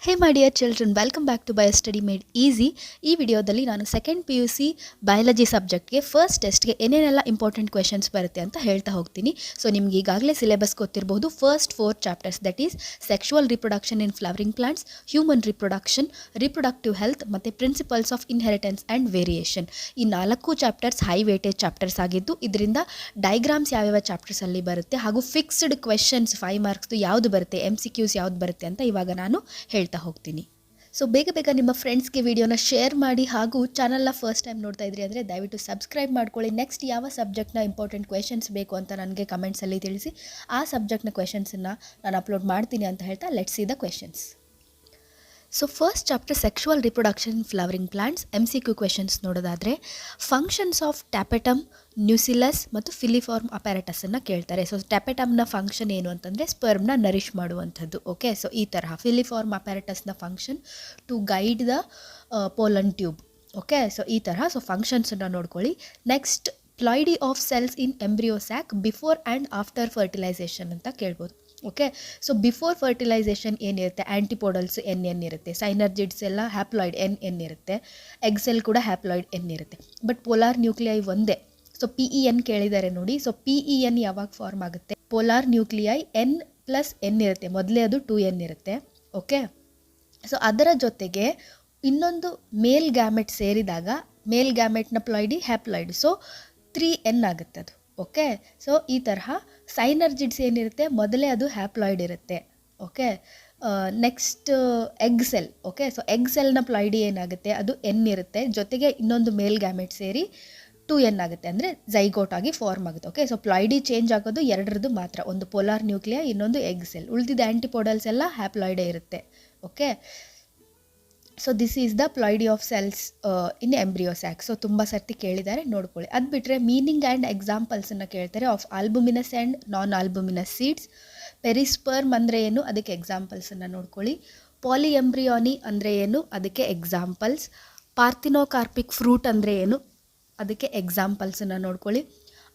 Hey my dear children, welcome back to bio study made easy. ಈ ವಿಡಿಯೋದಲ್ಲಿ ನಾನು second PUC biology ಸಬ್ಜೆಕ್ಟ್ಗೆ first ಟೆಸ್ಟ್ಗೆ ಏನೇನೆಲ್ಲ ಇಂಪಾರ್ಟೆಂಟ್ ಕ್ವೆಶನ್ಸ್ ಬರುತ್ತೆ ಅಂತ ಹೇಳ್ತಾ ಹೋಗ್ತೀನಿ. ಸೊ ನಿಮ್ಗೆ ಈಗಾಗಲೇ ಸಿಲೆಬಸ್ ಗೊತ್ತಿರಬಹುದು. First 4 chapters, that is sexual reproduction in flowering plants, human reproduction, reproductive health ಮತ್ತು principles of inheritance and variation. ಈ 4 ಚಾಪ್ಟರ್ಸ್ ಹೈ ವೇಟೇಜ್ ಚಾಪ್ಟರ್ಸ್ ಆಗಿದ್ದು, ಇದರಿಂದ ಡೈಗ್ರಾಮ್ಸ್ ಯಾವ್ಯಾವ ಚಾಪ್ಟರ್ಸಲ್ಲಿ ಬರುತ್ತೆ ಹಾಗೂ ಫಿಕ್ಸ್ಡ್ ಕ್ವೆಶನ್ಸ್ 5 ಮಾರ್ಕ್ಸ್ದು ಯಾವುದು ಬರುತ್ತೆ, MCQs ಯಾವ್ದು ಬರುತ್ತೆ ಅಂತ ಇವಾಗ ನಾನು ಹೇಳ್ತಾ ಹೋಗ್ತೀನಿ. ಸೊ ಬೇಗ ನಿಮ್ಮ ಫ್ರೆಂಡ್ಸ್ಗೆ ವಿಡಿಯೋನ ಶೇರ್ ಮಾಡಿ ಹಾಗೂ ಚಾನಲ್ನ ಫಸ್ಟ್ ಟೈಮ್ ನೋಡ್ತಾ ಇದ್ರಿ ಅಂದರೆ ದಯವಿಟ್ಟು ಸಬ್ಸ್ಕ್ರೈಬ್ ಮಾಡ್ಕೊಳ್ಳಿ. ನೆಕ್ಸ್ಟ್ ಯಾವ ಸಬ್ಜೆಕ್ಟ್ನ ಇಂಪಾರ್ಟೆಂಟ್ ಕ್ವೆಶನ್ಸ್ ಬೇಕು ಅಂತ ನನಗೆ ಕಮೆಂಟ್ಸಲ್ಲಿ ತಿಳಿಸಿ. ಆ ಸಬ್ಜೆಕ್ಟ್ನ ಕ್ವೆಶನ್ಸನ್ನು ನಾನು ಅಪ್ಲೋಡ್ ಮಾಡ್ತೀನಿ ಅಂತ ಹೇಳ್ತಾ let's see the questions. So first chapter sexual reproduction in flowering plants. MCQ questions ನೋಡೋದಾದರೆ ಫಂಕ್ಷನ್ಸ್ ಆಫ್ ಟ್ಯಾಪೆಟಮ್, ನ್ಯೂಸಿಲಸ್ ಮತ್ತು ಫಿಲಿಫಾರ್ಮ್ ಅಪ್ಯಾರಟಸನ್ನು ಕೇಳ್ತಾರೆ. ಸೊ ಟ್ಯಾಪೆಟಮ್ನ ಫಂಕ್ಷನ್ ಏನು ಅಂತಂದರೆ ಸ್ಪರ್ಮ್ನ ನರಿಷ್ ಮಾಡುವಂಥದ್ದು. ಓಕೆ, ಸೊ ಈ ತರಹ ಫಿಲಿಫಾರ್ಮ್ ಅಪ್ಯಾರಟಸ್ನ function to guide the pollen tube. Okay, so ಈ ತರಹ ಸೊ ಫಂಕ್ಷನ್ಸನ್ನು ನೋಡ್ಕೊಳ್ಳಿ. Next ploidy of cells in embryo sac before and after fertilisation ಅಂತ ಕೇಳ್ಬೋದು. ಓಕೆ, ಸೊ ಬಿಫೋರ್ ಫರ್ಟಿಲೈಸೇಷನ್ ಏನಿರುತ್ತೆ, ಆ್ಯಂಟಿಪೋಡಲ್ಸ್ ಎನ್ ಇರುತ್ತೆ, ಸೈನರ್ಜಿಡ್ಸ್ ಎಲ್ಲ ಹ್ಯಾಪ್ಲಾಯ್ಡ್ ಎನ್ ಇರುತ್ತೆ, ಎಗ್ಸೆಲ್ ಕೂಡ ಹ್ಯಾಪ್ಲಾಯ್ಡ್ ಎನ್ ಇರುತ್ತೆ. ಬಟ್ ಪೋಲಾರ್ ನ್ಯೂಕ್ಲಿಯೈ ಒಂದೇ. ಸೊ PEN ಕೇಳಿದ್ದಾರೆ ನೋಡಿ. ಸೊ PEN ಯಾವಾಗ ಫಾರ್ಮ್ ಆಗುತ್ತೆ? ಪೋಲಾರ್ ನ್ಯೂಕ್ಲಿಯೈ N+N ಇರುತ್ತೆ, ಮೊದಲೇ ಅದು 2N ಇರುತ್ತೆ. ಓಕೆ, ಸೊ ಅದರ ಜೊತೆಗೆ ಇನ್ನೊಂದು ಮೇಲ್ ಗ್ಯಾಮೆಟ್ ಸೇರಿದಾಗ ಮೇಲ್ ಗ್ಯಾಮೆಟ್ನ ಪ್ಲಾಯ್ಡಿ ಹ್ಯಾಪ್ಲಾಯ್ಡ್, ಸೊ 3N ಆಗುತ್ತೆ ಅದು. ಓಕೆ, ಸೊ ಈ ತರಹ ಸೈನರ್ಜಿಡ್ಸ್ ಏನಿರುತ್ತೆ ಮೊದಲೇ ಅದು ಹ್ಯಾಪ್ಲಾಯ್ಡ್ ಇರುತ್ತೆ. Okay, next egg cell. Okay, so egg ಸೆಲ್ನ ಪ್ಲಾಯ್ಡಿ ಏನಾಗುತ್ತೆ, ಅದು N ಇರುತ್ತೆ, ಜೊತೆಗೆ ಇನ್ನೊಂದು ಮೇಲ್ ಗ್ಯಾಮೆಟ್ ಸೇರಿ 2N ಆಗುತ್ತೆ, ಅಂದರೆ ಝೈಗೋಟ್ ಆಗಿ ಫಾರ್ಮ್ ಆಗುತ್ತೆ. ಓಕೆ, ಸೊ ಪ್ಲಾಯ್ಡಿ ಚೇಂಜ್ ಆಗೋದು ಎರಡರದ್ದು ಮಾತ್ರ, ಒಂದು ಪೋಲಾರ್ ನ್ಯೂಕ್ಲಿಯಾ, ಇನ್ನೊಂದು ಎಗ್ ಸೆಲ್. ಉಳಿದಿದ್ದ ಆ್ಯಂಟಿಪೋಡಲ್ಸ್ ಎಲ್ಲ ಹ್ಯಾಪ್ಲಾಯ್ಡೇ ಇರುತ್ತೆ. Okay, so this is the ploidy of cells in embryo sac. So ತುಂಬ ಸರ್ತಿ ಕೇಳಿದ್ದಾರೆ, ನೋಡ್ಕೊಳ್ಳಿ. ಅದು ಬಿಟ್ಟರೆ ಮೀನಿಂಗ್ ಆ್ಯಂಡ್ ಎಕ್ಸಾಂಪಲ್ಸನ್ನು ಕೇಳ್ತಾರೆ ಆಫ್ ಆಲ್ಬುಮಿನಸ್ ಆ್ಯಂಡ್ ನಾನ್ ಆಲ್ಬುಮಿನಸ್ ಸೀಡ್ಸ್. ಪೆರಿಸ್ಪರ್ಮ್ ಅಂದರೆ ಏನು, ಅದಕ್ಕೆ ಎಕ್ಸಾಂಪಲ್ಸನ್ನು ನೋಡ್ಕೊಳ್ಳಿ. ಪಾಲಿ ಎಂಬ್ರಿಯಾನಿ ಅಂದರೆ ಏನು, ಅದಕ್ಕೆ ಎಕ್ಸಾಂಪಲ್ಸ್. ಪಾರ್ಥಿನೋಕಾರ್ಪಿಕ್ ಫ್ರೂಟ್ ಅಂದರೆ ಏನು, ಅದಕ್ಕೆ ಎಕ್ಸಾಂಪಲ್ಸನ್ನು ನೋಡ್ಕೊಳ್ಳಿ.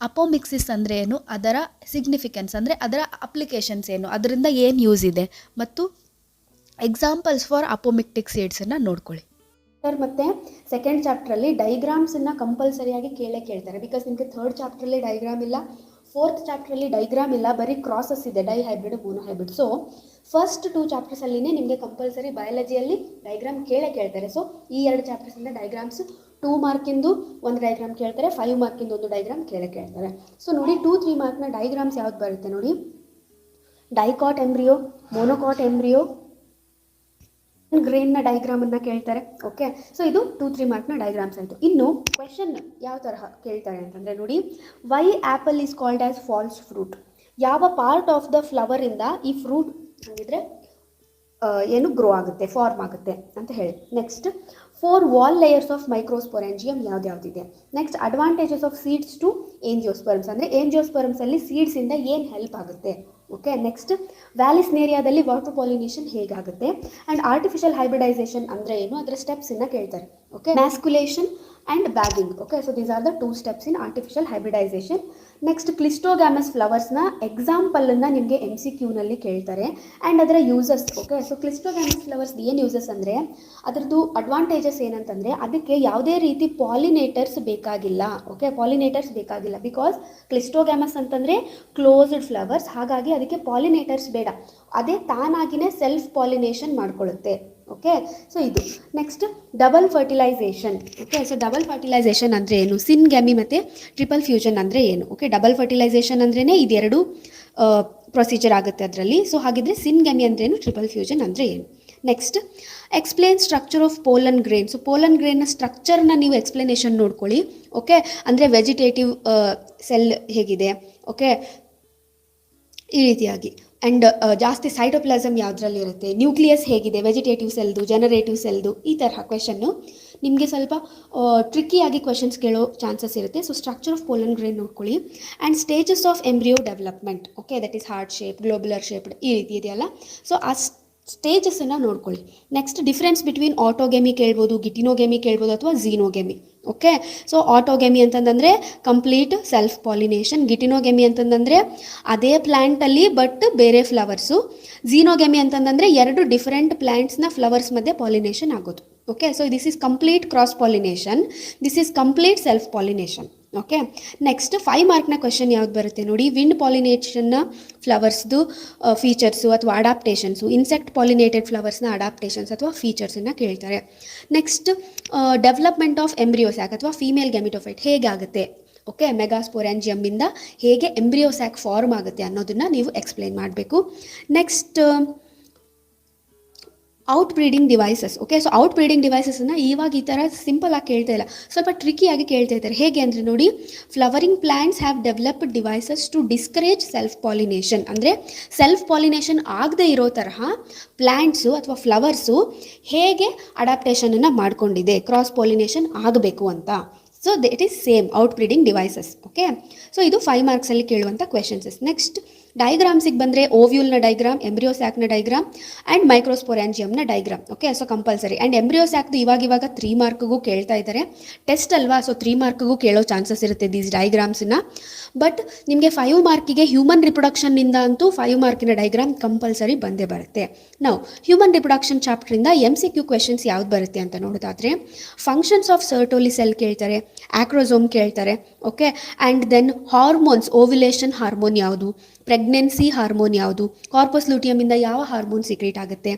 ಅಪೋಮಿಕ್ಸಿಸ್ ಅಂದರೆ ಏನು, ಅದರ ಸಿಗ್ನಿಫಿಕೆನ್ಸ್ ಅಂದರೆ ಅದರ ಅಪ್ಲಿಕೇಶನ್ಸ್ ಏನು, ಅದರಿಂದ ಏನು ಯೂಸ್ ಇದೆ, ಮತ್ತು ಎಕ್ಸಾಂಪಲ್ಸ್ ಫಾರ್ ಅಪೋಮಿಕ್ಟಿಕ್ ಸೀಡ್ಸನ್ನು ನೋಡ್ಕೊಳ್ಳಿ. ಮತ್ತು ಸೆಕೆಂಡ್ ಚಾಪ್ಟ್ರಲ್ಲಿ ಡೈಗ್ರಾಮ್ಸನ್ನು ಕಂಪಲ್ಸರಿಯಾಗಿ ಕೇಳ್ತಾರೆ. ಬಿಕಾಸ್ ನಿಮಗೆ ಥರ್ಡ್ ಚಾಪ್ಟ್ರಲ್ಲಿ ಡೈಗ್ರಾಮ್ ಇಲ್ಲ, ಫೋರ್ತ್ ಚಾಪ್ಟ್ರಲ್ಲಿ ಡೈಗ್ರಾಮ್ ಇಲ್ಲ, ಬರೀ ಕ್ರಾಸಸ್ ಇದೆ, dihybrid, monohybrid. So first 2 ಚಾಪ್ಟರ್ಸಲ್ಲಿನೇ ನಿಮಗೆ ಕಂಪಲ್ಸರಿ ಬಯಾಲಜಿಯಲ್ಲಿ ಡೈಗ್ರಾಮ್ ಕೇಳ್ತಾರೆ. ಸೊ ಈ 2 ಚಾಪ್ಟರ್ಸಿಂದ ಡೈಗ್ರಾಮ್ಸ್ 2 ಮಾರ್ಕಿಂದು ಒಂದು ಡೈಗ್ರಾಮ್ ಕೇಳ್ತಾರೆ, 5 ಮಾರ್ಕಿಂದು ಒಂದು ಡೈಗ್ರಾಮ್ ಕೇಳ್ತಾರೆ. ಸೊ ನೋಡಿ 2-3 ಮಾರ್ಕ್ನ ಡೈಗ್ರಾಮ್ಸ್ ಯಾವ್ದು ಬರುತ್ತೆ ನೋಡಿ. ಡೈಕಾಟ್ ಎಂಬ್ರಿಯೋ, ಮೋನೋಕಾಟ್ ಎಂಬ್ರಿಯೋ, ಗ್ರೇನ್ನ ಡೈಗ್ರಾಮನ್ನು ಕೇಳ್ತಾರೆ. ಓಕೆ, ಸೊ ಇದು 2-3 ಮಾರ್ಕ್ನ ಡೈಗ್ರಾಮ್ಸ್ ಆಯಿತು. ಇನ್ನು ಕ್ವೆಶನ್ ಯಾವ ತರಹ ಕೇಳ್ತಾರೆ ಅಂತಂದರೆ ನೋಡಿ, why apple is called as false fruit. ಯಾವ ಪಾರ್ಟ್ ಆಫ್ ದ ಫ್ಲವರಿಂದ ಈ ಫ್ರೂಟ್ ಹಂಗಿದ್ರೆ ಏನು ಗ್ರೋ ಆಗುತ್ತೆ, ಫಾರ್ಮ್ ಆಗುತ್ತೆ ಅಂತ ಹೇಳಿ. Next 4 wall layers of microsporangium ಯಾವ್ದ್ಯಾವ್ದಿದೆ. Next advantages of seeds to angiosperms, ಅಂದರೆ ಏಂಜಿಯೋಸ್ಪರ್ಮ್ಸಲ್ಲಿ ಸೀಡ್ಸಿಂದ ಏನು ಹೆಲ್ಪ್ ಆಗುತ್ತೆ. ಓಕೆ, ನೆಕ್ಸ್ಟ್ ವ್ಯಾಲಿಸ್ನೇರಿಯಾದಲ್ಲಿ ವಾಟರ್ ಪಾಲಿನೇಷನ್ ಹೇಗಾಗುತ್ತೆ, ಆ್ಯಂಡ್ ಆರ್ಟಿಫಿಷಿಯಲ್ ಹೈಬ್ರಿಡೈಸೇಷನ್ ಅಂದರೆ ಏನು, ಅದರ ಸ್ಟೆಪ್ಸನ್ನು ಕೇಳ್ತಾರೆ. Okay, emasculation and bagging. Okay, so these are the 2 steps in artificial hybridisation. Next cleistogamous ಫ್ಲವರ್ಸ್ನ ಎಕ್ಸಾಂಪಲನ್ನು ನಿಮಗೆ MCQನಲ್ಲಿ ಕೇಳ್ತಾರೆ, ಆ್ಯಂಡ್ ಅದರ uses. Okay, so cleistogamous flowers ಏನು ಯೂಸಸ್ ಅಂದರೆ, ಅದರದ್ದು ಅಡ್ವಾಂಟೇಜಸ್ ಏನಂತಂದರೆ ಅದಕ್ಕೆ ಯಾವುದೇ ರೀತಿ ಪಾಲಿನೇಟರ್ಸ್ ಬೇಕಾಗಿಲ್ಲ. ಓಕೆ, ಪಾಲಿನೇಟರ್ಸ್ ಬೇಕಾಗಿಲ್ಲ, ಬಿಕಾಸ್ ಕ್ಲಿಸ್ಟೋಗ್ಯಾಮಸ್ ಅಂತಂದರೆ ಕ್ಲೋಸ್ಡ್ ಫ್ಲವರ್ಸ್, ಹಾಗಾಗಿ ಅದಕ್ಕೆ ಪಾಲಿನೇಟರ್ಸ್ ಬೇಡ, ಅದೇ ತಾನಾಗಿಯೇ ಸೆಲ್ಫ್ ಪಾಲಿನೇಷನ್ ಮಾಡ್ಕೊಳ್ಳುತ್ತೆ. ಓಕೆ, ಸೊ ಇದು. Next double fertilization. Okay, so double fertilization ಅಂದರೆ ಏನು, ಸಿನ್ಗ್ಯಾಮಿ ಮತ್ತು ಟ್ರಿಪಲ್ ಫ್ಯೂಷನ್ ಅಂದರೆ ಏನು. ಓಕೆ, ಡಬಲ್ ಫರ್ಟಿಲೈಸೇಷನ್ ಅಂದ್ರೇ ಇದೆರಡು ಪ್ರೊಸೀಜರ್ ಆಗುತ್ತೆ ಅದರಲ್ಲಿ. ಸೊ ಹಾಗಿದ್ರೆ ಸಿನ್ಗ್ಯಾಮಿ ಅಂದ್ರೇನು, ಟ್ರಿಪಲ್ ಫ್ಯೂಷನ್ ಅಂದರೆ ಏನು. Next explain structure of pollen grain. So pollen ಗ್ರೇನ್ನ ಸ್ಟ್ರಕ್ಚರ್ನ ನೀವು ಎಕ್ಸ್ಪ್ಲನೇಷನ್ ನೋಡ್ಕೊಳ್ಳಿ. ಓಕೆ, ಅಂದರೆ ವೆಜಿಟೇಟಿವ್ ಸೆಲ್ ಹೇಗಿದೆ. ಓಕೆ, ಈ ರೀತಿಯಾಗಿ. ಆ್ಯಂಡ್ ಜಾಸ್ತಿ ಸೈಟೋಪ್ಲಾಸಮ್ ಯಾವುದ್ರಲ್ಲಿ ಇರುತ್ತೆ, ನ್ಯೂಕ್ಲಿಯಸ್ ಹೇಗಿದೆ, ವೆಜಿಟೇಟಿವ್ ಸೆಲ್ದು, ಜನರೇಟಿವ್ ಸೆಲ್ದು, ಈ ತರಹ ಕ್ವೆಶನ್ನು ನಿಮಗೆ ಸ್ವಲ್ಪ ಟ್ರಿಕ್ಕಿಯಾಗಿ ಕ್ವೆಶನ್ಸ್ ಕೇಳೋ ಚಾನ್ಸಸ್ ಇರುತ್ತೆ. So structure of pollen grain ನೋಡ್ಕೊಳ್ಳಿ. And stages of embryo development. Okay, that is heart shape, globular shaped, ಈ ರೀತಿ ಇದೆಯಲ್ಲ. ಸೊ ಆ ಸ್ಟೇಜಸನ್ನು ನೋಡ್ಕೊಳ್ಳಿ. ನೆಕ್ಸ್ಟ್ ಡಿಫ್ರೆನ್ಸ್ ಬಿಟ್ವೀನ್ ಆಟೋಗೆಮಿ ಕೇಳ್ಬೋದು, ಗಿಟಿನೋಗೆಮಿ ಕೇಳ್ಬೋದು, ಅಥವಾ ಝೀನೋಗೆಮಿ. ಓಕೆ. ಸೊ ಆಟೋಗೆಮಿ ಅಂತಂದರೆ ಕಂಪ್ಲೀಟ್ ಸೆಲ್ಫ್ ಪಾಲಿನೇಷನ್. ಗಿಟಿನೋಗೆಮಿ ಅಂತಂದರೆ ಅದೇ ಪ್ಲ್ಯಾಂಟಲ್ಲಿ ಬಟ್ ಬೇರೆ ಫ್ಲವರ್ಸು. ಝೀನೋಗೆಮಿ ಅಂತಂದರೆ ಎರಡು ಡಿಫರೆಂಟ್ ಪ್ಲ್ಯಾಂಟ್ಸ್ನ ಫ್ಲವರ್ಸ್ ಮಧ್ಯೆ ಪಾಲಿನೇಷನ್ ಆಗೋದು. Okay. So this is complete cross pollination, this is complete self pollination. Okay. Next 5 ಮಾರ್ಕ್ನ ಕ್ವೆಶನ್ ಯಾವ್ದು ಬರುತ್ತೆ ನೋಡಿ. ವಿಂಡ್ ಪಾಲಿನೇಷನ್ನ ಫ್ಲವರ್ಸ್ದು ಫೀಚರ್ಸು ಅಥವಾ ಅಡಾಪ್ಟೇಷನ್ಸು, ಇನ್ಸೆಕ್ಟ್ ಪಾಲಿನೇಟೆಡ್ ಫ್ಲವರ್ಸ್ನ ಅಡಾಪ್ಟೇಷನ್ಸ್ ಅಥವಾ ಫೀಚರ್ಸನ್ನು ಕೇಳ್ತಾರೆ. ನೆಕ್ಸ್ಟ್ ಡೆವಲಪ್ಮೆಂಟ್ ಆಫ್ ಎಂಬ್ರಿಯೋಸ್ಯಾಕ್ ಅಥವಾ ಫೀಮೇಲ್ ಗೆಮಿಟೋಫೈಟ್ ಹೇಗಾಗುತ್ತೆ, ಓಕೆ, ಮೆಗಾಸ್ಪೋರೆಂಜಿಯಮ್ಮಿಂದ ಹೇಗೆ ಎಂಬ್ರಿಯೋಸ್ಯಾಕ್ ಫಾರ್ಮ್ ಆಗುತ್ತೆ ಅನ್ನೋದನ್ನು ನೀವು ಎಕ್ಸ್ಪ್ಲೈನ್ ಮಾಡಬೇಕು. Next outbreeding devices. Okay. So outbreeding ಡಿವೈಸಸ್ನ ಇವಾಗ ಈ ಥರ ಸಿಂಪಲ್ ಆಗಿ ಕೇಳ್ತಾ ಇಲ್ಲ, ಸ್ವಲ್ಪ ಟ್ರಿಕಿಯಾಗಿ ಕೇಳ್ತಾ ಇದ್ದಾರೆ. ಹೇಗೆ ಅಂದರೆ ನೋಡಿ, flowering plants have developed devices to discourage self pollination. ಅಂದರೆ ಸೆಲ್ಫ್ ಪಾಲಿನೇಷನ್ ಆಗದೆ ಇರೋ ತರಹ ಪ್ಲ್ಯಾಂಟ್ಸು ಅಥವಾ ಫ್ಲವರ್ಸು ಹೇಗೆ ಅಡಾಪ್ಟೇಷನನ್ನು ಮಾಡ್ಕೊಂಡಿದೆ, ಕ್ರಾಸ್ ಪಾಲಿನೇಷನ್ ಆಗಬೇಕು ಅಂತ. So it is same outbreeding devices. Okay. So ಇದು 5 ಮಾರ್ಕ್ಸಲ್ಲಿ ಕೇಳುವಂಥ ಕ್ವೆಶನ್ಸಸ್. ನೆಕ್ಸ್ಟ್ ಡೈಗ್ರಾಮ್ಸಿಗೆ ಬಂದರೆ ಓವ್ಯೂಲ್ನ ಡೈಗ್ರಾಮ್, ಎಂಬ್ರಿಯೋಸ್ಯಾಕ್ನ ಡೈಗ್ರಾಮ್ ಆ್ಯಂಡ್ ಮೈಕ್ರೋಸ್ಪೊರೆಂಜಿಯಮ್ನ diagram. Okay. So compulsory. And ಎಂಬ್ರಿಯೋಸ್ಯಾಕ್ದು ಇವಾಗ 3 ಮಾರ್ಕ್ಗೂ ಕೇಳ್ತಾ ಇದ್ದಾರೆ. ಟೆಸ್ಟ್ ಅಲ್ವಾ, ಸೊ 3 ಮಾರ್ಕ್ಗೂ ಕೇಳೋ ಚಾನ್ಸಸ್ ಇರುತ್ತೆ ದೀಸ್ ಡೈಗ್ರಾಮ್ಸನ್ನ. ಬಟ್ ನಿಮಗೆ 5 ಮಾರ್ಕಿಗೆ ಹ್ಯೂಮನ್ ರಿಪ್ರೊಡಕ್ಷನ್ನಿಂದ ಅಂತೂ 5 ಮಾರ್ಕಿನ ಡೈಗ್ರಾಮ್ ಕಂಪಲ್ಸರಿ ಬಂದೇ ಬರುತ್ತೆ. ನಾವು ಹ್ಯೂಮನ್ ರಿಪ್ರೊಡಕ್ಷನ್ ಚಾಪ್ಟ್ರಿಂದ MCQ ಕ್ವೆಶನ್ಸ್ ಯಾವ್ದು ಬರುತ್ತೆ ಅಂತ ನೋಡೋದಾದರೆ ಫಂಕ್ಷನ್ಸ್ ಆಫ್ ಸರ್ಟೋಲಿ ಸೆಲ್ ಕೇಳ್ತಾರೆ, ಆಕ್ರೋಸೋಮ್ ಕೇಳ್ತಾರೆ. Okay. And then hormones, ovulation hormone ಯಾವುದು, ಪ್ರೆಗ್ನೆನ್ಸಿ ಹಾರ್ಮೋನ್ ಯಾವುದು, ಕಾರ್ಪಸ್ ಲೂಟಿಯಮಿಂದ ಯಾವ ಹಾರ್ಮೋನ್ ಸೀಕ್ರೆಟ್ ಆಗುತ್ತೆ,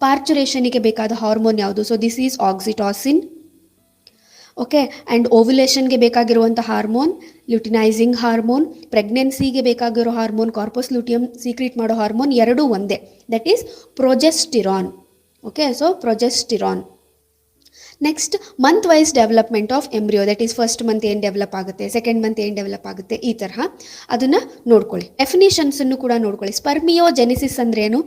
ಪಾರ್ಚುರೇಷನಿಗೆ ಬೇಕಾದ ಹಾರ್ಮೋನ್ ಯಾವುದು, so this is oxytocin. Okay. And ಓವ್ಯುಲೇಷನ್ಗೆ ಬೇಕಾಗಿರುವಂಥ ಹಾರ್ಮೋನ್ ಲ್ಯೂಟಿನೈಸಿಂಗ್ ಹಾರ್ಮೋನ್, ಪ್ರೆಗ್ನೆನ್ಸಿಗೆ ಬೇಕಾಗಿರೋ ಹಾರ್ಮೋನ್, ಕಾರ್ಪಸ್ ಲೂಟಿಯಮ್ ಸೀಕ್ರೆಟ್ ಮಾಡೋ ಹಾರ್ಮೋನ್ ಎರಡೂ ಒಂದೇ, that is progesterone. Okay. So progesterone. Next month wise development of embryo, that is first month ಏನು develop ಆಗುತ್ತೆ, second month ಏನು ಡೆವಲಪ್ ಆಗುತ್ತೆ, ಈ ತರಹ ಅದನ್ನು ನೋಡ್ಕೊಳ್ಳಿ. ಡೆಫಿನೇಷನ್ಸನ್ನು ಕೂಡ ನೋಡ್ಕೊಳ್ಳಿ. ಸ್ಪರ್ಮಿಯೋಜೆನಿಸಿಸ್ ಅಂದರೆ ಏನು,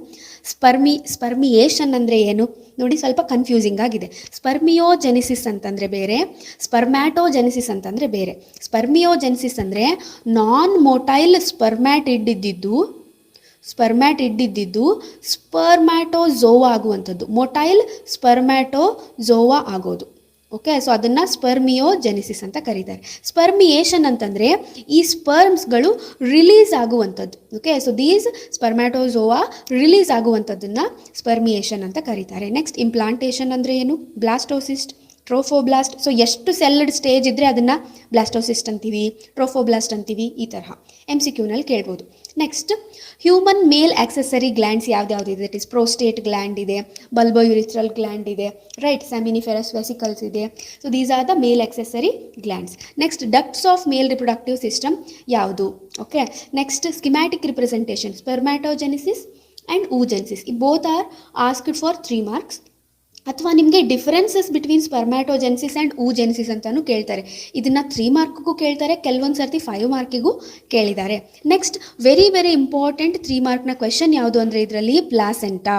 ಸ್ಪರ್ಮಿಯೇಷನ್ ಅಂದರೆ ಏನು ನೋಡಿ, ಸ್ವಲ್ಪ ಕನ್ಫ್ಯೂಸಿಂಗ್ ಆಗಿದೆ. ಸ್ಪರ್ಮಿಯೋಜೆನಿಸಿಸ್ ಅಂತಂದರೆ ಬೇರೆ, ಸ್ಪರ್ಮ್ಯಾಟೋಜೆನಿಸಿಸ್ ಅಂತಂದರೆ ಬೇರೆ. ಸ್ಪರ್ಮಿಯೋಜೆನಿಸಿಸ್ ಅಂದರೆ ನಾನ್ ಮೊಟೈಲ್ ಸ್ಪರ್ಮ್ಯಾಟ್ ಇದ್ದಿದ್ದು ಸ್ಪರ್ಮ್ಯಾಟೋಝೋವಾ ಆಗುವಂಥದ್ದು, ಮೊಟೈಲ್ ಸ್ಪರ್ಮ್ಯಾಟೋಝೋವಾ ಆಗೋದು. ಓಕೆ. ಸೊ ಅದನ್ನು ಸ್ಪರ್ಮಿಯೋಜೆನಿಸಿಸ್ ಅಂತ ಕರೀತಾರೆ. ಸ್ಪರ್ಮಿಯೇಷನ್ ಅಂತಂದರೆ ಈ ಸ್ಪರ್ಮ್ಸ್ಗಳು ರಿಲೀಸ್ ಆಗುವಂಥದ್ದು. ಓಕೆ. ಸೊ ದೀಸ್ ಸ್ಪರ್ಮ್ಯಾಟೋಝೋವಾ ರಿಲೀಸ್ ಆಗುವಂಥದ್ದನ್ನು ಸ್ಪರ್ಮಿಯೇಷನ್ ಅಂತ ಕರೀತಾರೆ. ನೆಕ್ಸ್ಟ್ ಇಂಪ್ಲಾಂಟೇಷನ್ ಅಂದರೆ ಏನು, ಬ್ಲಾಸ್ಟೋಸಿಸ್ಟ್, ಟ್ರೋಫೋಬ್ಲಾಸ್ಟ್. ಸೊ ಎಷ್ಟು ಸೆಲ್ಡ್ ಸ್ಟೇಜ್ ಇದ್ದರೆ ಅದನ್ನು ಬ್ಲಾಸ್ಟೋಸಿಸ್ಟ್ ಅಂತೀವಿ, ಟ್ರೋಫೋಬ್ಲಾಸ್ಟ್ ಅಂತೀವಿ, ಈ ತರಹ MCQನಲ್ಲಿ ಕೇಳ್ಬೋದು. Next human male accessory glands ಯಾವ್ದಾವುದಿದೆ, ದಟ್ ಈಸ್ ಪ್ರೋಸ್ಟೇಟ್ ಗ್ಲ್ಯಾಂಡ್ ಇದೆ, ಬಲ್ಬೋಯುರಿಥ್ರಲ್ ಗ್ಲ್ಯಾಂಡ್ ಇದೆ, ರೈಟ್, ಸೆಮಿನಿಫೆರಸ್ ವೆಸಿಕಲ್ಸ್ ಇದೆ. So these are the male accessory glands. Next ducts of male reproductive system ಯಾವುದು. Okay. Next schematic representation, spermatogenesis and oogenesis, ಈ both are asked for 3 marks. ಅಥವಾ ನಿಮಗೆ differences between spermatogenesis and oogenesis ಅಂತಲೂ ಕೇಳ್ತಾರೆ. ಇದನ್ನು 3 ಮಾರ್ಕ್ಗೂ ಕೇಳ್ತಾರೆ, ಕೆಲವೊಂದು ಸರ್ತಿ 5 ಮಾರ್ಕಿಗೂ ಕೇಳಿದ್ದಾರೆ. ನೆಕ್ಸ್ಟ್ ವೆರಿ ವೆರಿ ಇಂಪಾರ್ಟೆಂಟ್ 3 ಮಾರ್ಕ್ನ ಕ್ವೆಶನ್ ಯಾವುದು ಅಂದರೆ ಇದರಲ್ಲಿ ಪ್ಲಾಸೆಂಟಾ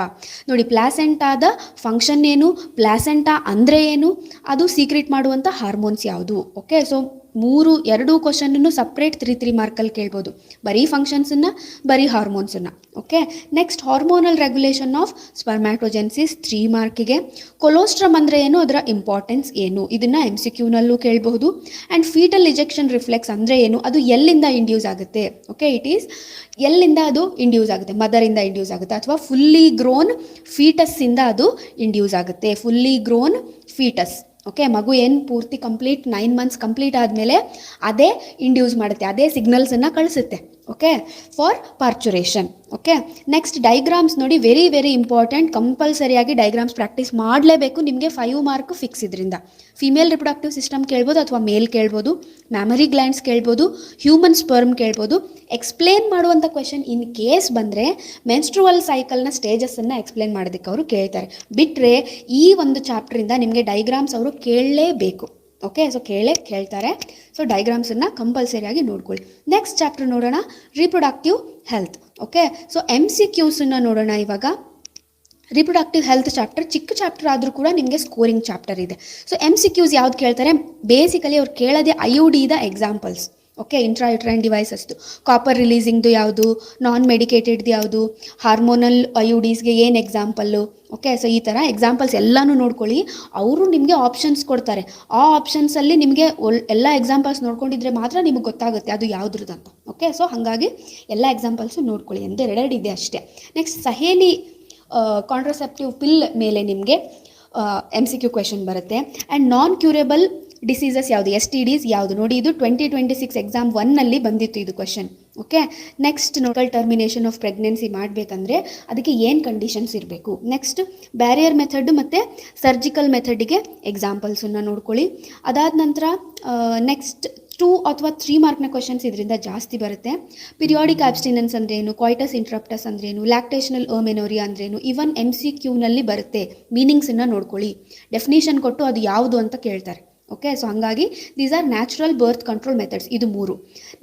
ನೋಡಿ. ಪ್ಲಾಸೆಂಟಾದ ಫಂಕ್ಷನ್ ಏನು, ಪ್ಲಾಸೆಂಟಾ ಅಂದರೆ ಏನು, ಅದು ಸೀಕ್ರೆಟ್ ಮಾಡುವಂಥ ಹಾರ್ಮೋನ್ಸ್ ಯಾವುದು. ಓಕೆ. ಸೊ 2 ಕ್ವಶನನ್ನು ಸಪ್ರೇಟ್ 3 ಮಾರ್ಕಲ್ಲಿ ಕೇಳ್ಬೋದು, ಬರೀ ಫಂಕ್ಷನ್ಸನ್ನು, ಬರೀ ಹಾರ್ಮೋನ್ಸನ್ನು. Okay. Next hormonal regulation of spermatogenesis 3 ಮಾರ್ಕಿಗೆ. ಕೊಲೋಸ್ಟ್ರಮ್ ಅಂದರೆ ಏನು, ಅದರ ಇಂಪಾರ್ಟೆನ್ಸ್ ಏನು, ಇದನ್ನು MCQನಲ್ಲೂ ಕೇಳಬಹುದು. ಆ್ಯಂಡ್ ಫೀಟಲ್ ಇಜೆಕ್ಷನ್ ರಿಫ್ಲೆಕ್ಸ್ ಅಂದರೆ ಏನು, ಅದು ಎಲ್ಲಿಂದ ಇಂಡ್ಯೂಸ್ ಆಗುತ್ತೆ. ಓಕೆ. ಇಟ್ ಈಸ್ ಎಲ್ಲಿಂದ ಅದು ಇಂಡ್ಯೂಸ್ ಆಗುತ್ತೆ, ಮದರಿಂದ ಇಂಡ್ಯೂಸ್ ಆಗುತ್ತೆ ಅಥವಾ ಫುಲ್ಲಿ ಗ್ರೋನ್ ಫೀಟಸ್ಸಿಂದ ಅದು ಇಂಡ್ಯೂಸ್ ಆಗುತ್ತೆ, ಫುಲ್ಲಿ ಗ್ರೋನ್ ಫೀಟಸ್. ಓಕೆ. ಮಗು ಏನು ಪೂರ್ತಿ ಕಂಪ್ಲೀಟ್ 9 ಮಂತ್ಸ್ ಕಂಪ್ಲೀಟ್ ಆದಮೇಲೆ ಅದೇ ಇಂಡ್ಯೂಸ್ ಮಾಡುತ್ತೆ, ಅದೇ ಸಿಗ್ನಲ್ಸನ್ನು ಕಳಿಸುತ್ತೆ. Okay. For parturition. Okay. Next diagrams ನೋಡಿ, ವೆರಿ ವೆರಿ ಇಂಪಾರ್ಟೆಂಟ್, ಕಂಪಲ್ಸರಿಯಾಗಿ ಡೈಗ್ರಾಮ್ಸ್ ಪ್ರಾಕ್ಟೀಸ್ ಮಾಡಲೇಬೇಕು. ನಿಮಗೆ 5 ಮಾರ್ಕ್ ಫಿಕ್ಸ್. ಇದರಿಂದ ಫಿಮೇಲ್ ರಿಪ್ರೊಡಕ್ಟಿವ್ ಸಿಸ್ಟಮ್ ಕೇಳ್ಬೋದು ಅಥವಾ ಮೇಲ್ ಕೇಳ್ಬೋದು, ಮ್ಯಾಮರಿ ಗ್ಲ್ಯಾಂಡ್ಸ್ ಕೇಳ್ಬೋದು, ಹ್ಯೂಮನ್ ಸ್ಪರ್ಮ್ ಕೇಳ್ಬೋದು. ಎಕ್ಸ್ಪ್ಲೇನ್ ಮಾಡುವಂಥ ಕ್ವೆಶನ್ ಇನ್ ಕೇಸ್ ಬಂದರೆ ಮೆನ್ಸ್ಟ್ರುವಲ್ ಸೈಕಲ್ನ ಸ್ಟೇಜಸ್ಸನ್ನು ಎಕ್ಸ್ಪ್ಲೇನ್ ಮಾಡೋದಕ್ಕೆ ಅವರು ಕೇಳ್ತಾರೆ. ಬಿಟ್ಟರೆ ಈ ಒಂದು ಚಾಪ್ಟ್ರಿಂದ ನಿಮಗೆ ಡೈಗ್ರಾಮ್ಸ್ ಅವರು ಕೇಳಲೇಬೇಕು. ಓಕೆ. ಸೊ ಕೇಳ್ತಾರೆ. ಸೊ ಡೈಗ್ರಾಮ್ಸನ್ನು ಕಂಪಲ್ಸರಿಯಾಗಿ ನೋಡ್ಕೊಳ್ಳಿ. ನೆಕ್ಸ್ಟ್ ಚಾಪ್ಟರ್ ನೋಡೋಣ, ರಿಪ್ರೊಡಕ್ಟಿವ್ ಹೆಲ್ತ್. ಓಕೆ. ಸೊ MCQಸನ್ನು ನೋಡೋಣ ಇವಾಗ. ರಿಪ್ರೊಡಕ್ಟಿವ್ ಹೆಲ್ತ್ ಚಾಪ್ಟರ್ ಚಿಕ್ಕ ಚಾಪ್ಟರ್ ಆದರೂ ಕೂಡ ನಿಮಗೆ ಸ್ಕೋರಿಂಗ್ ಚಾಪ್ಟರ್ ಇದೆ. ಸೊ MCQs ಯಾವ್ದು ಕೇಳ್ತಾರೆ, ಬೇಸಿಕಲಿ ಅವ್ರು ಕೇಳೋದೇ IUD examples. Okay, intrauterine ಡಿವೈಸಸ್ದು. Copper ರಿಲೀಸಿಂಗ್ದು ಯಾವುದು, ನಾನ್ ಮೆಡಿಕೇಟೆಡ್ದು ಯಾವುದು, ಹಾರ್ಮೋನಲ್ IUDಸ್ಗೆ ಏನು ಎಕ್ಸಾಂಪಲ್ಲು. ಓಕೆ, ಸೊ ಈ ಥರ ಎಕ್ಸಾಂಪಲ್ಸ್ ಎಲ್ಲನೂ ನೋಡ್ಕೊಳ್ಳಿ. ಅವರು ನಿಮಗೆ ಆಪ್ಷನ್ಸ್ ಕೊಡ್ತಾರೆ. ಆ ಆಪ್ಷನ್ಸಲ್ಲಿ ನಿಮಗೆ ಎಲ್ಲ ಎಕ್ಸಾಂಪಲ್ಸ್ ನೋಡ್ಕೊಂಡಿದ್ರೆ ಮಾತ್ರ ನಿಮಗೆ ಗೊತ್ತಾಗುತ್ತೆ ಅದು ಯಾವುದ್ರದ್ದು ಅಂತ. ಓಕೆ, ಸೊ ಹಾಗಾಗಿ ಎಲ್ಲ ಎಕ್ಸಾಂಪಲ್ಸು ನೋಡ್ಕೊಳ್ಳಿ. ಎರಡೆರಡು ಇದೆ ಅಷ್ಟೇ. ನೆಕ್ಸ್ಟ್ ಸಹೇಲಿ ಕಾಂಟ್ರಸೆಪ್ಟಿವ್ ಪಿಲ್ ಮೇಲೆ ನಿಮಗೆ MCQ ಕ್ವೆಶನ್ ಬರುತ್ತೆ. ಆ್ಯಂಡ್ ನಾನ್ ಕ್ಯೂರೇಬಲ್ ಡಿಸೀಸಸ್ ಯಾವುದು, STDs ಯಾವುದು ನೋಡಿ. ಇದು 2026 ಎಕ್ಸಾಮ್ 1ನಲ್ಲಿ ಬಂದಿತ್ತು ಇದು ಕ್ವೆಶನ್. ಓಕೆ, ನೆಕ್ಸ್ಟ್ ನೋಕಲ್ ಟರ್ಮಿನೇಷನ್ ಆಫ್ ಪ್ರೆಗ್ನೆನ್ಸಿ ಮಾಡಬೇಕಂದ್ರೆ ಅದಕ್ಕೆ ಏನು ಕಂಡೀಷನ್ಸ್ ಇರಬೇಕು. ನೆಕ್ಸ್ಟ್ ಬ್ಯಾರಿಯರ್ ಮೆಥಡ್ ಮತ್ತು ಸರ್ಜಿಕಲ್ ಮೆಥಡಿಗೆ ಎಕ್ಸಾಂಪಲ್ಸನ್ನು ನೋಡ್ಕೊಳ್ಳಿ. ಅದಾದ ನಂತರ ನೆಕ್ಸ್ಟ್ 2 ಅಥವಾ 3 ಮಾರ್ಕ್ನ ಕ್ವೆಶನ್ಸ್ ಇದರಿಂದ ಜಾಸ್ತಿ ಬರುತ್ತೆ. ಪಿರಿಯಾಡಿಕ್ ಆಬ್ಸ್ಟಿನೆನ್ಸ್ ಅಂದ್ರೇನು, ಕಾಯ್ಟಸ್ ಇಂಟ್ರಪ್ಟಸ್ ಅಂದ್ರೇನು, ಲ್ಯಾಕ್ಟೇಷನಲ್ ಅಮೆನೋರಿಯಾ ಅಂದ್ರೇನು, ಈವನ್ MCQನಲ್ಲಿ ಬರುತ್ತೆ. ಮೀನಿಂಗ್ಸನ್ನು ನೋಡ್ಕೊಳ್ಳಿ. ಡೆಫಿನೇಷನ್ ಕೊಟ್ಟು ಅದು ಯಾವುದು ಅಂತ ಕೇಳ್ತಾರೆ. ಓಕೆ, ಸೊ ಹಾಗಾಗಿ these are natural birth control methods, ಇದು 3.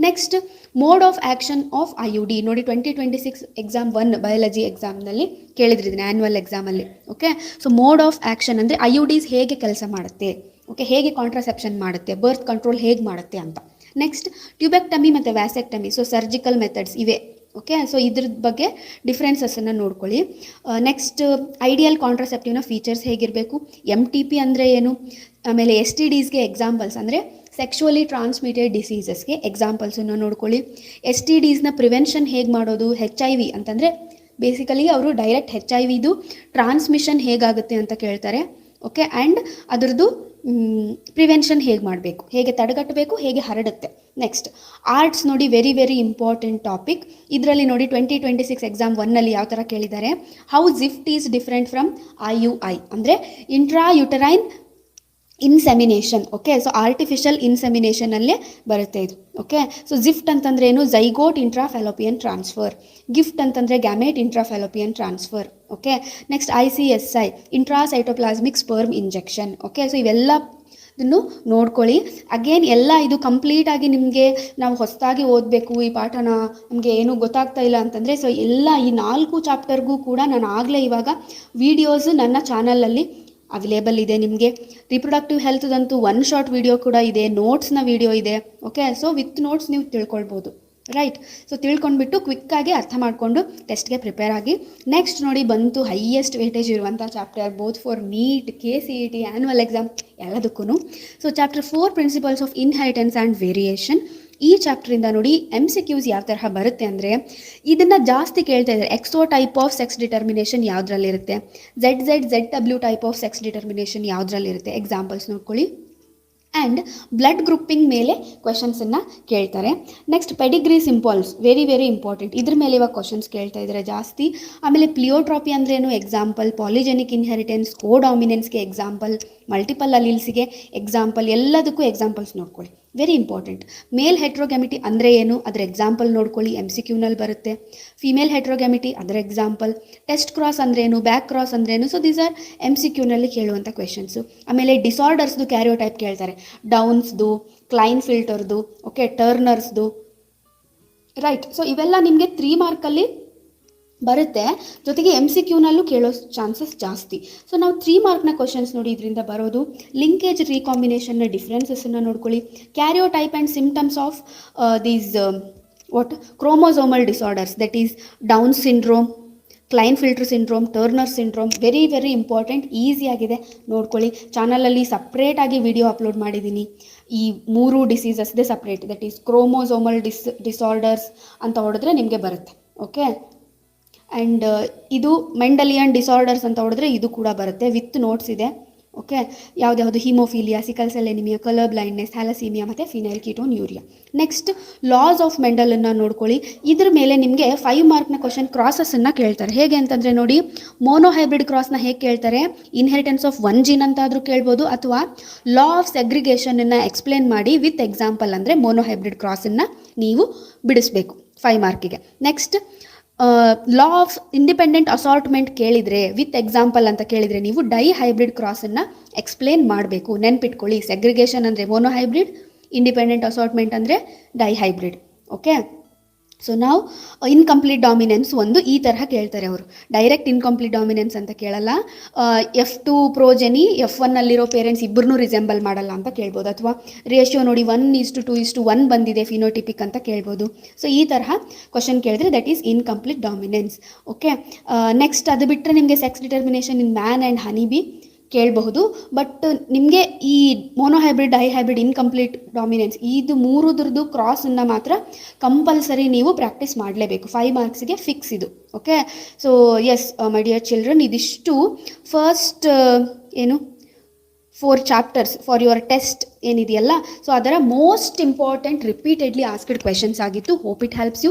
Next mode of action of IUD ನೋಡಿ. 2026 ಎಕ್ಸಾಮ್ 1 ಬಯಾಲಜಿ ಎಕ್ಸಾಮ್ನಲ್ಲಿ ಕೇಳಿದ್ರಿದ್ದೀನಿ, ಆ್ಯನ್ಯುವಲ್ ಎಕ್ಸಾಮಲ್ಲಿ. Okay, so mode of action ಅಂದರೆ IUDs ಹೇಗೆ ಕೆಲಸ ಮಾಡುತ್ತೆ, ಓಕೆ, ಹೇಗೆ ಕಾಂಟ್ರಾಸೆಪ್ಷನ್ ಮಾಡುತ್ತೆ, ಬರ್ತ್ ಕಂಟ್ರೋಲ್ ಹೇಗೆ ಮಾಡುತ್ತೆ ಅಂತ. ನೆಕ್ಸ್ಟ್ ಟ್ಯೂಬೆಕ್ಟಮಿ ಮತ್ತು ವ್ಯಾಸೆಕ್ಟಮಿ, ಸೊ ಸರ್ಜಿಕಲ್ ಮೆಥಡ್ಸ್ ಇವೆ. ಓಕೆ, ಸೊ ಇದ್ರದ್ದು ಬಗ್ಗೆ ಡಿಫ್ರೆನ್ಸಸ್ಸನ್ನು ನೋಡ್ಕೊಳ್ಳಿ. ನೆಕ್ಸ್ಟ್ ಐಡಿಯಲ್ ಕಾಂಟ್ರಾಸೆಪ್ಟಿವ್ನ ಫೀಚರ್ಸ್ ಹೇಗಿರಬೇಕು, MTP ಅಂದರೆ ಏನು, ಆಮೇಲೆ STDಸ್ಗೆ ಎಕ್ಸಾಂಪಲ್ಸ್ ಅಂದರೆ ಸೆಕ್ಷುವಲಿ ಟ್ರಾನ್ಸ್ಮಿಟೆಡ್ ಡಿಸೀಸಸ್ಗೆ ಎಕ್ಸಾಂಪಲ್ಸನ್ನು ನೋಡ್ಕೊಳ್ಳಿ. STDಸ್ನ ಪ್ರಿವೆನ್ಷನ್ ಹೇಗೆ ಮಾಡೋದು, HIV ಅಂತಂದರೆ ಬೇಸಿಕಲಿ ಅವರು ಡೈರೆಕ್ಟ್ HIVದು ಟ್ರಾನ್ಸ್ಮಿಷನ್ ಹೇಗಾಗುತ್ತೆ ಅಂತ ಕೇಳ್ತಾರೆ. ಓಕೆ, ಆ್ಯಂಡ್ ಅದರದ್ದು ಪ್ರಿವೆನ್ಷನ್ ಹೇಗೆ ಮಾಡಬೇಕು, ಹೇಗೆ ತಡೆಗಟ್ಟಬೇಕು, ಹೇಗೆ ಹರಡುತ್ತೆ. ನೆಕ್ಸ್ಟ್ ಆರ್ಟ್ಸ್ ನೋಡಿ, ವೆರಿ ವೆರಿ ಇಂಪಾರ್ಟೆಂಟ್ ಟಾಪಿಕ್. ಇದರಲ್ಲಿ ನೋಡಿ 2026 ಎಕ್ಸಾಮ್ 1ನಲ್ಲಿ ಯಾವ ಥರ ಕೇಳಿದ್ದಾರೆ, how GIFT is different from IUI ಅಂದರೆ intrauterine insemination. Okay, so artificial ಇನ್ಸೆಮಿನೇಷನಲ್ಲೇ ಬರುತ್ತೆ ಇದು. ಓಕೆ, ಸೊ ಜಿಫ್ಟ್ ಅಂತಂದ್ರೆ ಏನು, ಝೈಗೋಟ್ ಇಂಟ್ರಾಫೆಲೋಪಿಯನ್ ಟ್ರಾನ್ಸ್ಫರ್. ಗಿಫ್ಟ್ ಅಂತಂದರೆ gamete intrafallopian transfer. Okay, next ICSI intracytoplasmic sperm injection. Okay, so ಇವೆಲ್ಲದನ್ನು ನೋಡ್ಕೊಳ್ಳಿ. ಅಗೇನ್ ಎಲ್ಲ ಇದು ಕಂಪ್ಲೀಟಾಗಿ ನಿಮಗೆ ನಾವು ಹೊಸದಾಗಿ ಓದಬೇಕು ಈ ಪಾಠನ, ನಮಗೆ ಏನೂ ಗೊತ್ತಾಗ್ತಾ ಇಲ್ಲ ಅಂತಂದರೆ, ಸೊ ಎಲ್ಲ ಈ 4 ಚಾಪ್ಟರ್ಗೂ ಕೂಡ ನಾನು ಆಗಲೇ ಇವಾಗ ವೀಡಿಯೋಸು ನನ್ನ ಚಾನಲಲ್ಲಿ ಅವೈಲೇಬಲ್ ಇದೆ ನಿಮಗೆ. ರಿಪ್ರೊಡಕ್ಟಿವ್ ಹೆಲ್ತ್ದಂತೂ 1 ಶಾರ್ಟ್ ವಿಡಿಯೋ ಕೂಡ ಇದೆ, ನೋಟ್ಸ್ನ ವಿಡಿಯೋ ಇದೆ. ಓಕೆ, ಸೊ ವಿತ್ ನೋಟ್ಸ್ ನೀವು ತಿಳ್ಕೊಳ್ಬೋದು. ರೈಟ್, ಸೊ ತಿಳ್ಕೊಂಡ್ಬಿಟ್ಟು ಕ್ವಿಕ್ಕಾಗಿ ಅರ್ಥ ಮಾಡಿಕೊಂಡು ಟೆಸ್ಟ್ಗೆ ಪ್ರಿಪೇರ್ ಆಗಿ. ನೆಕ್ಸ್ಟ್ ನೋಡಿ ಬಂತು ಹೈಯೆಸ್ಟ್ ವೇಟೇಜ್ ಇರುವಂಥ chapter both for NEET, KCET, annual exam ಎಲ್ಲದಕ್ಕೂ. So chapter 4 principles of inheritance and variation. ಈ ಚಾಪ್ಟ್ರಿಂದ ನೋಡಿ MCQs ಯಾವ ತರಹ ಬರುತ್ತೆ ಅಂದರೆ, ಇದನ್ನು ಜಾಸ್ತಿ ಕೇಳ್ತಾ ಇದ್ದಾರೆ. XO type of sex determination ಯಾವುದ್ರಲ್ಲಿರುತ್ತೆ, ZZW type of sex determination ಯಾವುದ್ರಲ್ಲಿರುತ್ತೆ, ಎಕ್ಸಾಂಪಲ್ಸ್ ನೋಡ್ಕೊಳ್ಳಿ. ಆ್ಯಂಡ್ ಬ್ಲಡ್ ಗ್ರೂಪಿಂಗ್ ಮೇಲೆ ಕ್ವೆಶನ್ಸನ್ನು ಕೇಳ್ತಾರೆ. Next pedigree symbols, very very important. ಇದ್ರ ಮೇಲೆ ಇವಾಗ ಕ್ವಶನ್ಸ್ ಕೇಳ್ತಾ ಇದ್ದಾರೆ ಜಾಸ್ತಿ. ಆಮೇಲೆ ಪ್ಲಿಯೋಟ್ರಾಪಿ ಅಂದ್ರೇನು ಎಕ್ಸಾಂಪಲ್, ಪಾಲಿಜೆನಿಕ್ ಇನ್ಹೆರಿಟೆನ್ಸ್, ಕೋಡಾಮಿನೆನ್ಸ್ಗೆ ಎಕ್ಸಾಂಪಲ್, ಮಲ್ಟಿಪಲ್ ಅಲೀಲ್ಸ್ಗೆ ಎಕ್ಸಾಂಪಲ್, ಎಲ್ಲದಕ್ಕೂ ಎಕ್ಸಾಂಪಲ್ಸ್ ನೋಡ್ಕೊಳ್ಳಿ, ವೆರಿ ಇಂಪಾರ್ಟೆಂಟ್. ಮೇಲ್ ಹೆಟ್ರೋಗ್ಯಾಮಿಟಿ ಅಂದರೆ ಏನು, ಅದರ ಎಕ್ಸಾಂಪಲ್ ನೋಡ್ಕೊಳ್ಳಿ, MCQನಲ್ಲಿ ಬರುತ್ತೆ. ಫಿಮೇಲ್ ಹೆಟ್ರೋಗ್ಯಾಮಿಟಿ ಅದರ ಎಕ್ಸಾಂಪಲ್. ಟೆಸ್ಟ್ ಕ್ರಾಸ್ ಅಂದ್ರೇನು, ಬ್ಯಾಕ್ ಕ್ರಾಸ್ ಅಂದ್ರೇನು, ಸೊ ದೀಸ್ ಆರ್ MCQನಲ್ಲಿ ಕೇಳುವಂಥ ಕ್ವೆಶನ್ಸು. ಆಮೇಲೆ ಡಿಸಾರ್ಡರ್ಸ್ದು ಕ್ಯಾರಿಯೋಟೈಪ್ ಕೇಳ್ತಾರೆ, ಡೌನ್ಸ್ದು, ಕ್ಲೈನ್ ಫಿಲ್ಟರ್ದು, ಓಕೆ, ಟರ್ನರ್ಸ್ದು. ರೈಟ್, ಸೊ ಇವೆಲ್ಲ ನಿಮಗೆ 3 ಮಾರ್ಕಲ್ಲಿ ಬರುತ್ತೆ, ಜೊತೆಗೆ MCQನಲ್ಲೂ ಕೇಳೋ ಚಾನ್ಸಸ್ ಜಾಸ್ತಿ. ಸೊ ನಾವು 3 ಮಾರ್ಕ್ನ ಕ್ವಶನ್ಸ್ ನೋಡಿ ಇದರಿಂದ ಬರೋದು. ಲಿಂಕೇಜ್ ರೀಕಾಂಬಿನೇಷನ್ನ ಡಿಫ್ರೆನ್ಸಸ್ಸನ್ನು ನೋಡ್ಕೊಳ್ಳಿ. Karyotype and symptoms of these chromosomal disorders, that is Down syndrome, Klinefelter syndrome, Turner syndrome, very very important. ಈಸಿಯಾಗಿದೆ ನೋಡ್ಕೊಳ್ಳಿ. ಚಾನಲಲ್ಲಿ ಸಪ್ರೇಟಾಗಿ ವಿಡಿಯೋ ಅಪ್ಲೋಡ್ ಮಾಡಿದ್ದೀನಿ. ಈ 3 ಡಿಸೀಸಸ್ದೇ separate, that is chromosomal disorders ಅಂತ ಹೊಡೆದ್ರೆ ನಿಮಗೆ ಬರುತ್ತೆ. ಓಕೆ, ಆ್ಯಂಡ್ ಇದು ಮೆಂಡಲಿಯನ್ ಡಿಸಾರ್ಡರ್ಸ್ ಅಂತ ಹೊಡೆದ್ರೆ ಇದು ಕೂಡ ಬರುತ್ತೆ, ವಿತ್ ನೋಟ್ಸ್ ಇದೆ. ಓಕೆ, ಯಾವುದ್ಯಾವುದು haemophilia, sickle cell anaemia, colour blindness, thalassaemia ಮತ್ತು phenylketonuria. Next laws of ಮೆಂಡಲನ್ನು ನೋಡ್ಕೊಳ್ಳಿ. ಇದ್ರ ಮೇಲೆ ನಿಮಗೆ 5 ಮಾರ್ಕ್ನ ಕ್ವಶನ್ ಕ್ರಾಸಸ್ಸನ್ನು ಕೇಳ್ತಾರೆ. ಹೇಗೆ ಅಂತಂದರೆ ನೋಡಿ, ಮೋನೋ ಹೈಬ್ರಿಡ್ ಕ್ರಾಸ್ನ ಹೇಗೆ ಕೇಳ್ತಾರೆ, ಇನ್ಹೆರಿಟೆನ್ಸ್ ಆಫ್ 1 ಜೀನ್ ಅಂತಾದರೂ ಕೇಳ್ಬೋದು, ಅಥವಾ ಲಾ ಆಫ್ ಸೆಗ್ರಿಗೇಷನನ್ನು ಎಕ್ಸ್ಪ್ಲೇನ್ ಮಾಡಿ ವಿತ್ ಎಕ್ಸಾಂಪಲ್ ಅಂದರೆ ಮೋನೋ ಹೈಬ್ರಿಡ್ ಕ್ರಾಸನ್ನು ನೀವು ಬಿಡಿಸ್ಬೇಕು 5 ಮಾರ್ಕಿಗೆ. Next law of independent assortment ಕೇಳಿದರೆ ವಿತ್ ಎಕ್ಸಾಂಪಲ್ ಅಂತ ಕೇಳಿದರೆ ನೀವು ಡೈ ಹೈಬ್ರಿಡ್ ಕ್ರಾಸನ್ನು ಎಕ್ಸ್ಪ್ಲೇನ್ ಮಾಡಬೇಕು. ನೆನ್ಪಿಟ್ಕೊಳ್ಳಿ, ಸೆಗ್ರಿಗೇಷನ್ ಅಂದರೆ ಮೋನೋ ಹೈಬ್ರಿಡ್, ಇಂಡಿಪೆಂಡೆಂಟ್ ಅಸಾರ್ಟ್ಮೆಂಟ್ ಅಂದರೆ ಡೈ ಹೈಬ್ರಿಡ್. ಓಕೆ, ಸೊ ನಾವು ಇನ್ಕಂಪ್ಲೀಟ್ ಡಾಮಿನೆನ್ಸ್ ಒಂದು ಈ ತರಹ ಕೇಳ್ತಾರೆ ಅವರು. ಡೈರೆಕ್ಟ್ ಇನ್ಕಂಪ್ಲೀಟ್ ಡಾಮಿನೆನ್ಸ್ ಅಂತ ಕೇಳಲ್ಲ. F2 ಪ್ರೋಜೆನಿ F1ನಲ್ಲಿರೋ ಪೇರೆಂಟ್ಸ್ ಇಬ್ಬರನ್ನೂ ರಿಸೆಂಬಲ್ ಮಾಡಲ್ಲ ಅಂತ ಕೇಳ್ಬೋದು. ಅಥವಾ ರೇಷಿಯೋ ನೋಡಿ 1:2:1 ಬಂದಿದೆ ಫಿನೋಟಿಪಿಕ್ ಅಂತ ಕೇಳ್ಬೋದು. ಸೊ ಈ ತರಹ ಕ್ವಶನ್ ಕೇಳಿದ್ರೆ that is incomplete dominance. Okay, next ಅದು ಬಿಟ್ಟರೆ ನಿಮಗೆ sex determination in man and honey bee ಕೇಳಬಹುದು. ಬಟ್ ನಿಮಗೆ ಈ ಮೋನೋಹೈಬ್ರಿಡ್, ಡೈಹೈಬ್ರಿಡ್, ಇನ್ಕಂಪ್ಲೀಟ್ ಡಾಮಿನೆನ್ಸ್ ಇದು ಮೂರುದ್ರದ್ದು ಕ್ರಾಸನ್ನು ಮಾತ್ರ ಕಂಪಲ್ಸರಿ ನೀವು ಪ್ರಾಕ್ಟೀಸ್ ಮಾಡಲೇಬೇಕು. 5 ಮಾರ್ಕ್ಸಿಗೆ ಫಿಕ್ಸ್ ಇದು. Okay, so as my dear children, ಇದಿಷ್ಟು first 4 chapters for your test ಏನಿದೆಯಲ್ಲ, ಸೊ ಅದರ most important repeatedly asked questions ಆಗಿತ್ತು. Hope it helps you.